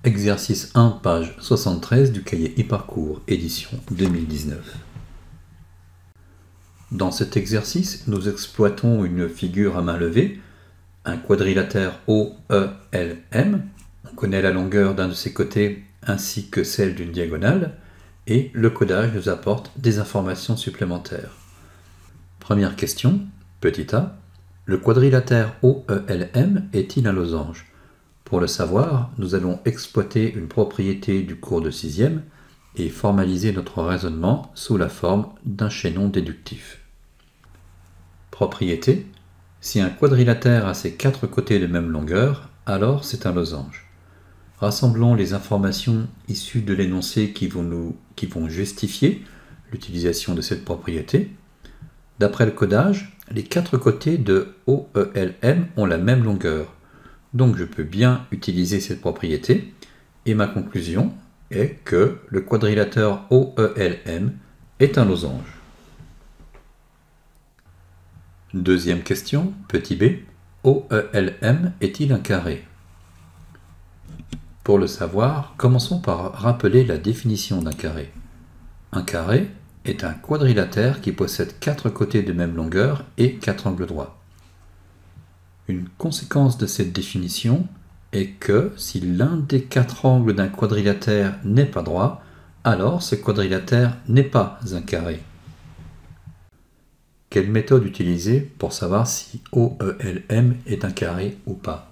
Exercice 1, page 73 du cahier e-parcours, édition 2019. Dans cet exercice, nous exploitons une figure à main levée, un quadrilatère OELM. On connaît la longueur d'un de ses côtés ainsi que celle d'une diagonale, et le codage nous apporte des informations supplémentaires. Première question, petit a, le quadrilatère OELM est-il un losange? Pour le savoir, nous allons exploiter une propriété du cours de 6e et formaliser notre raisonnement sous la forme d'un chaînon déductif. Propriété: si un quadrilatère a ses quatre côtés de même longueur, alors c'est un losange. Rassemblons les informations issues de l'énoncé qui vont justifier l'utilisation de cette propriété. D'après le codage, les quatre côtés de OELM ont la même longueur. Donc je peux bien utiliser cette propriété, et ma conclusion est que le quadrilatère OELM est un losange. Deuxième question, petit b, OELM est-il un carré? Pour le savoir, commençons par rappeler la définition d'un carré. Un carré est un quadrilatère qui possède quatre côtés de même longueur et quatre angles droits. Une conséquence de cette définition est que si l'un des quatre angles d'un quadrilatère n'est pas droit, alors ce quadrilatère n'est pas un carré. Quelle méthode utiliser pour savoir si OELM est un carré ou pas?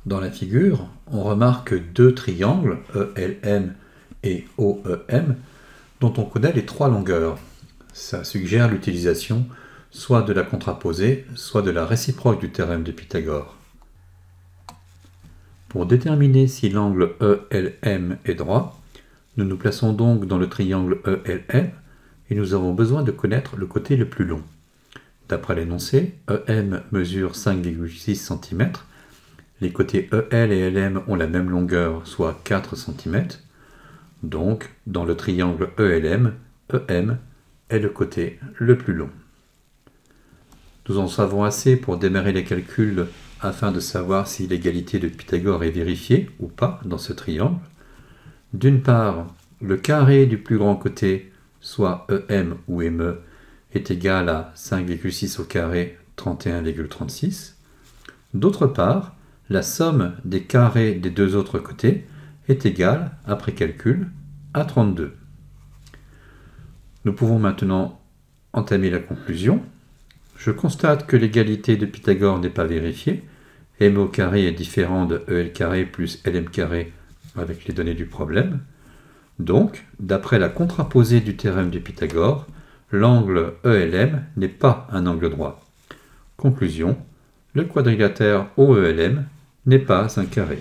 Dans la figure, on remarque deux triangles, ELM et OEM, dont on connaît les trois longueurs. Ça suggère l'utilisation soit de la contraposée, soit de la réciproque du théorème de Pythagore. Pour déterminer si l'angle ELM est droit, nous nous plaçons donc dans le triangle ELM et nous avons besoin de connaître le côté le plus long. D'après l'énoncé, EM mesure 5,6 cm, les côtés EL et LM ont la même longueur, soit 4 cm, donc dans le triangle ELM, EM est le côté le plus long. Nous en savons assez pour démarrer les calculs afin de savoir si l'égalité de Pythagore est vérifiée ou pas dans ce triangle. D'une part, le carré du plus grand côté, soit EM ou ME, est égal à 5,6 au carré, 31,36. D'autre part, la somme des carrés des deux autres côtés est égale, après calcul, à 32. Nous pouvons maintenant entamer la conclusion. Je constate que l'égalité de Pythagore n'est pas vérifiée. M au carré est différent de EL carré plus LM carré avec les données du problème. Donc, d'après la contraposée du théorème de Pythagore, l'angle ELM n'est pas un angle droit. Conclusion, le quadrilatère OELM n'est pas un carré.